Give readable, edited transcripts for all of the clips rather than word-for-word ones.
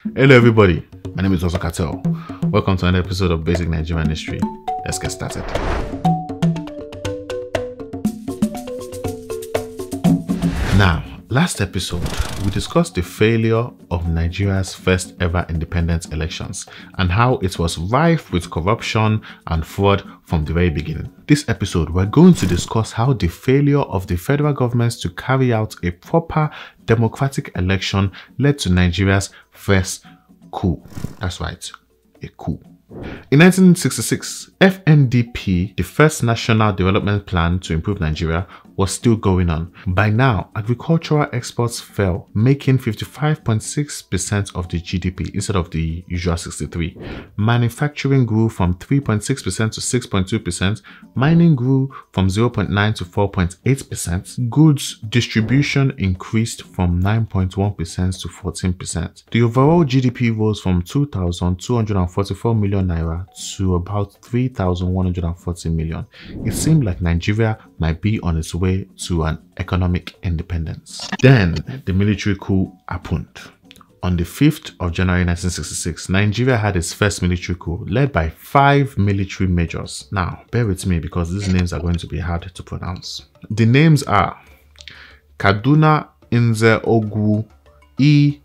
Hello everybody, my name is Oso Cartel. Welcome to another episode of Basic Nigerian History. Let's get started. Now, last episode, we discussed the failure of Nigeria's first ever independence elections and how it was rife with corruption and fraud from the very beginning. This episode, we're going to discuss how the failure of the federal government to carry out a proper democratic election led to Nigeria's first coup. That's right, a coup. In 1966, FNDP, the first national development plan to improve Nigeria, was still going on. By now, agricultural exports fell, making 55.6% of the GDP instead of the usual 63%. Manufacturing grew from 3.6% to 6.2%. Mining grew from 0.9% to 4.8%. Goods distribution increased from 9.1% to 14%. The overall GDP rose from 2,244 million naira to about 3,140 million. It seemed like Nigeria might be on its way to an economic independence. Then the military coup happened. On the 5th of January 1966, Nigeria had its first military coup led by 5 military majors. Now, bear with me because these names are going to be hard to pronounce. The names are Kaduna Nze-Ogwu, E.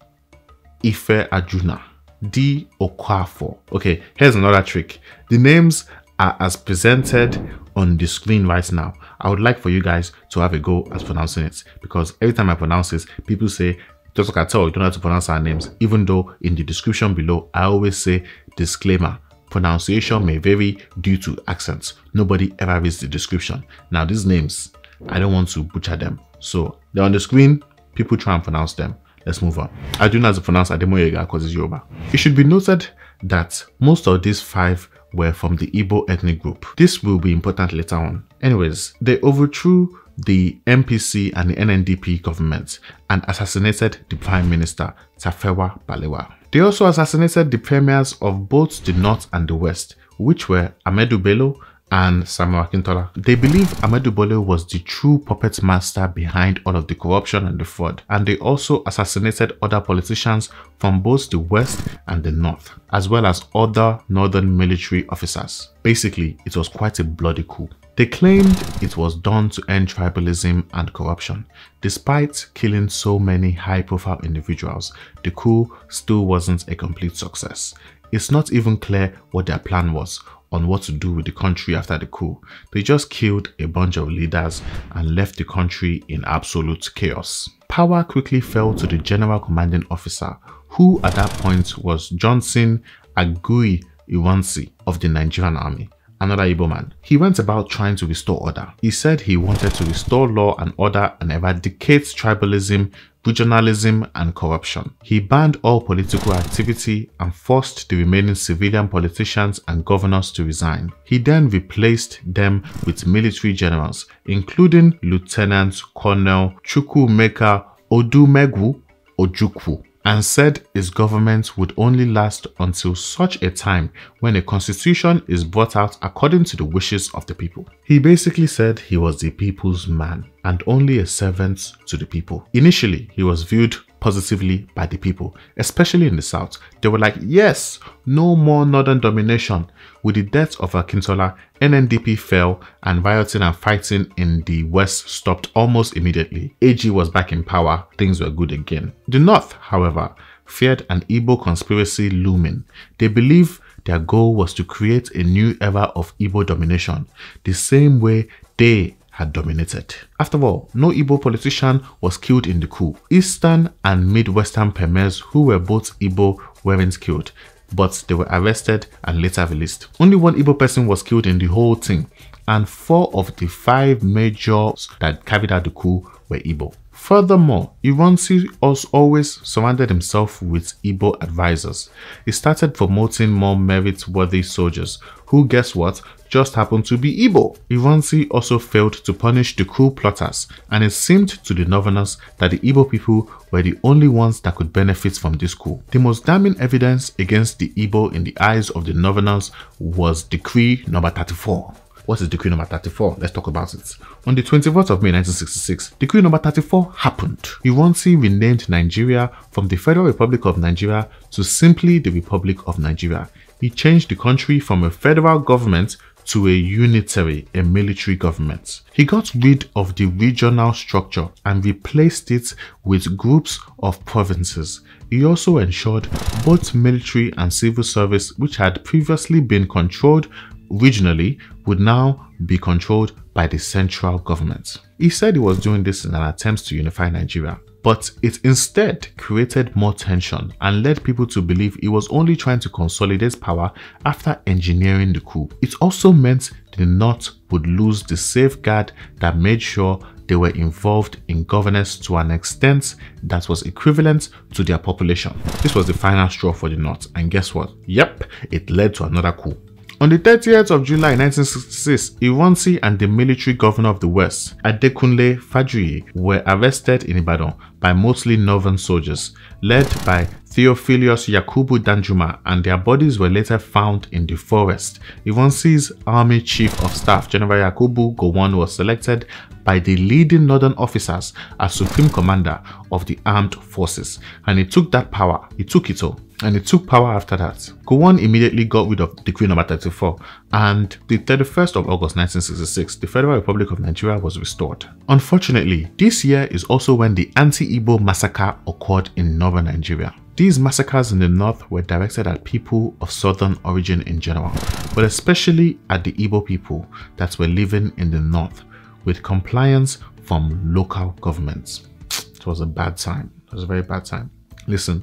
Ife Ajuna, D. Okwafo. Okay, here's another trick. The names are as presented on the screen right now. I would like for you guys to have a go at pronouncing it, because every time I pronounce this, people say, just like I tell you, don't have to pronounce our names, even though in the description below, I always say, disclaimer, pronunciation may vary due to accents. Nobody ever reads the description. Now, these names, I don't want to butcher them. So they're on the screen, people try and pronounce them. Let's move on. I do not have to pronounce Ademoyega because it's Yoruba. It should be noted that most of these 5 were from the Igbo ethnic group. This will be important later on. Anyways, they overthrew the MPC and the NNDP government and assassinated the Prime Minister, Tafawa Balewa. They also assassinated the premiers of both the North and the West, which were Ahmadu Bello and Samuel Akintola. They believe Ahmadu Bello was the true puppet master behind all of the corruption and the fraud, and they also assassinated other politicians from both the West and the North, as well as other northern military officers. Basically, it was quite a bloody coup. They claimed it was done to end tribalism and corruption. Despite killing so many high-profile individuals, the coup still wasn't a complete success. It's not even clear what their plan was on what to do with the country after the coup. They just killed a bunch of leaders and left the country in absolute chaos. Power quickly fell to the general commanding officer, who at that point was Johnson Agui Ironsi of the Nigerian Army, another Igbo man. He went about trying to restore order. He said he wanted to restore law and order and eradicate tribalism, regionalism, and corruption. He banned all political activity and forced the remaining civilian politicians and governors to resign. He then replaced them with military generals, including Lieutenant Colonel Chukwuemeka Odumegwu Ojukwu, and said his government would only last until such a time when a constitution is brought out according to the wishes of the people. He basically said he was the people's man and only a servant to the people. Initially, he was viewed positively by the people, especially in the South. They were like, yes, no more northern domination. With the death of Akintola, NNDP fell and rioting and fighting in the West stopped almost immediately. AG was back in power, things were good again. The North, however, feared an Igbo conspiracy looming. They believed their goal was to create a new era of Igbo domination, the same way they had dominated. After all, no Igbo politician was killed in the coup. Eastern and Midwestern premiers who were both Igbo weren't killed, but they were arrested and later released. Only one Igbo person was killed in the whole thing, and 4 of the 5 majors that carried out the coup were Igbo. Furthermore, Ironsi always surrounded himself with Igbo advisors. He started promoting more merit-worthy soldiers who, guess what, just happened to be Igbo. Ironsi also failed to punish the coup plotters, and it seemed to the Northerners that the Igbo people were the only ones that could benefit from this coup. The most damning evidence against the Igbo in the eyes of the Northerners was Decree number 34. What is Decree number 34? Let's talk about it. On the 24th of May 1966, Decree number 34 happened. Ironsi renamed Nigeria from the Federal Republic of Nigeria to simply the Republic of Nigeria. He changed the country from a federal government to a unitary, a military government. He got rid of the regional structure and replaced it with groups of provinces. He also ensured both military and civil service, which had previously been controlled regionally, would now be controlled by the central government. He said he was doing this in an attempt to unify Nigeria, but it instead created more tension and led people to believe he was only trying to consolidate power after engineering the coup. It also meant the North would lose the safeguard that made sure they were involved in governance to an extent that was equivalent to their population. This was the final straw for the North, and guess what? Yep, it led to another coup. On the 30th of July 1966, Ironsi and the military governor of the West, Adekunle Fajuyi, were arrested in Ibadan by mostly northern soldiers, led by Theophilus Yakubu Danjuma, and their bodies were later found in the forest. Ironsi's army chief of staff, General Yakubu Gowon, was selected by the leading northern officers as supreme commander of the armed forces, and he took that power. He took it all. And it took power after that. Gowon immediately got rid of Decree number 34, and the 31st of August 1966, the Federal Republic of Nigeria was restored. Unfortunately, this year is also when the anti-Igbo massacre occurred in northern Nigeria. These massacres in the north were directed at people of southern origin in general, but especially at the Igbo people that were living in the north, with compliance from local governments. It was a bad time. It was a very bad time. Listen,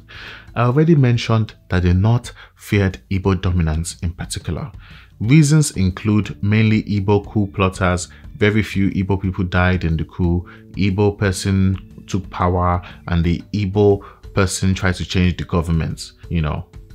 I already mentioned that the North feared Igbo dominance in particular. Reasons include mainly Igbo coup plotters, very few Igbo people died in the coup, Igbo person took power, and the Igbo person tried to change the government,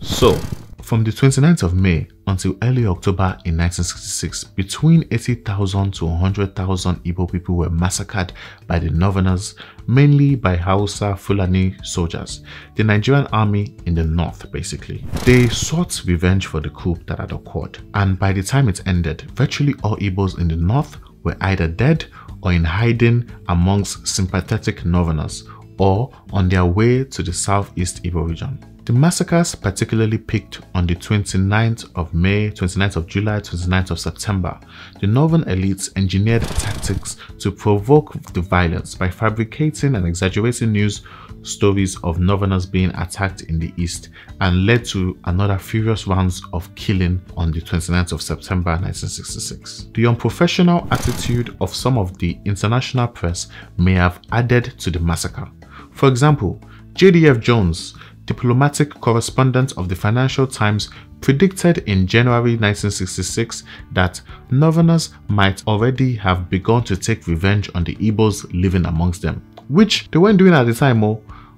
So, from the 29th of May until early October in 1966, between 80,000 to 100,000 Igbo people were massacred by the Northerners, mainly by Hausa Fulani soldiers, the Nigerian army in the north basically. They sought revenge for the coup that had occurred, and by the time it ended, virtually all Igbos in the north were either dead or in hiding amongst sympathetic Northerners, or on their way to the southeast Igbo region. The massacres particularly peaked on the 29th of May, 29th of July, 29th of September. The northern elites engineered tactics to provoke the violence by fabricating and exaggerating news stories of Northerners being attacked in the east, and led to another furious rounds of killing on the 29th of September 1966. The unprofessional attitude of some of the international press may have added to the massacre. For example, J.D.F. Jones, diplomatic correspondent of the Financial Times, predicted in January 1966 that Northerners might already have begun to take revenge on the Igbos living amongst them, which they weren't doing at the time,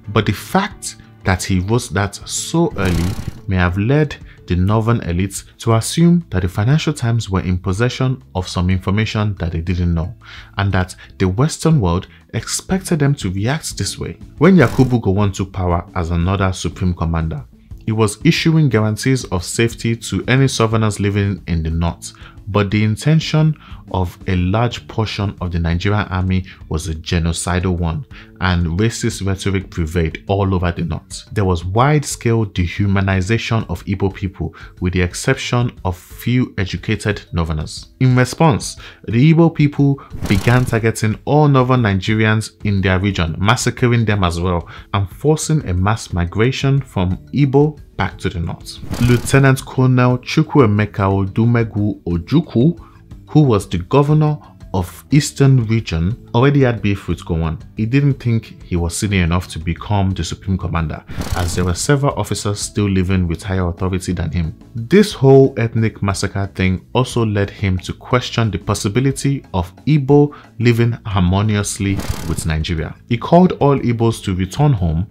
but the fact that he wrote that so early may have led the northern elites to assume that the Financial Times were in possession of some information that they didn't know, and that the Western world expected them to react this way. When Yakubu Gowon took power as another supreme commander, he was issuing guarantees of safety to any Southerners living in the north, but the intention of a large portion of the Nigerian army was a genocidal one, and racist rhetoric prevailed all over the north. There was wide-scale dehumanization of Igbo people, with the exception of few educated Northerners. In response, the Igbo people began targeting all northern Nigerians in their region, massacring them as well, and forcing a mass migration from Igbo back to the north. Lieutenant Colonel Chukwuemeka Odumegwu Ojukwu, who was the governor of Eastern Region, already had beef with Gowon. He didn't think he was senior enough to become the supreme commander, as there were several officers still living with higher authority than him. This whole ethnic massacre thing also led him to question the possibility of Igbo living harmoniously with Nigeria. He called all Igbos to return home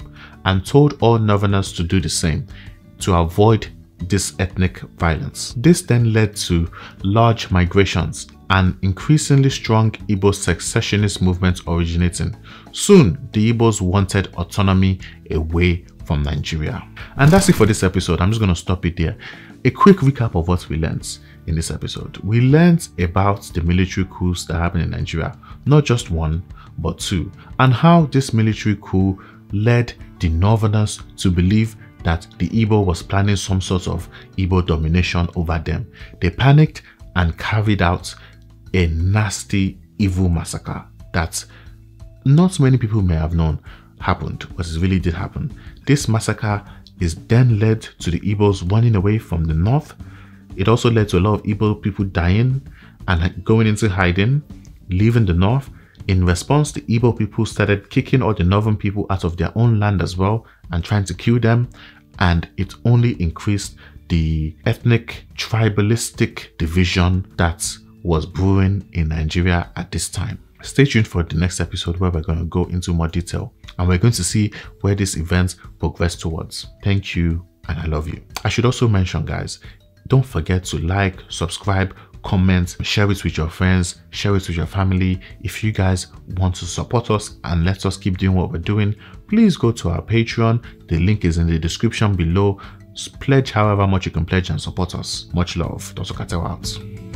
and told all Northerners to do the same, to avoid this ethnic violence. This then led to large migrations and increasingly strong Igbo secessionist movements originating. Soon, the Igbos wanted autonomy away from Nigeria. And that's it for this episode. I'm just going to stop it there. A quick recap of what we learned. in this episode. We learned about the military coups that happened in Nigeria, not just one, but two, and how this military coup led the Northerners to believe that the Igbo was planning some sort of Igbo domination over them. They panicked and carried out a nasty, evil massacre that not many people may have known happened, but it really did happen. This massacre is then led to the Igbos running away from the north. It also led to a lot of Igbo people dying and going into hiding, leaving the north. In response, the Igbo people started kicking all the northern people out of their own land as well and trying to kill them, and it only increased the ethnic tribalistic division that was brewing in Nigeria at this time. Stay tuned for the next episode where we're going to go into more detail and we're going to see where this event progressed towards. Thank you and I love you. I should also mention, guys, don't forget to like, subscribe, comment, share it with your friends, share it with your family. If you guys want to support us and let us keep doing what we're doing, please go to our Patreon. The link is in the description below. Pledge however much you can pledge and support us. Much love. Dr. Katewa out.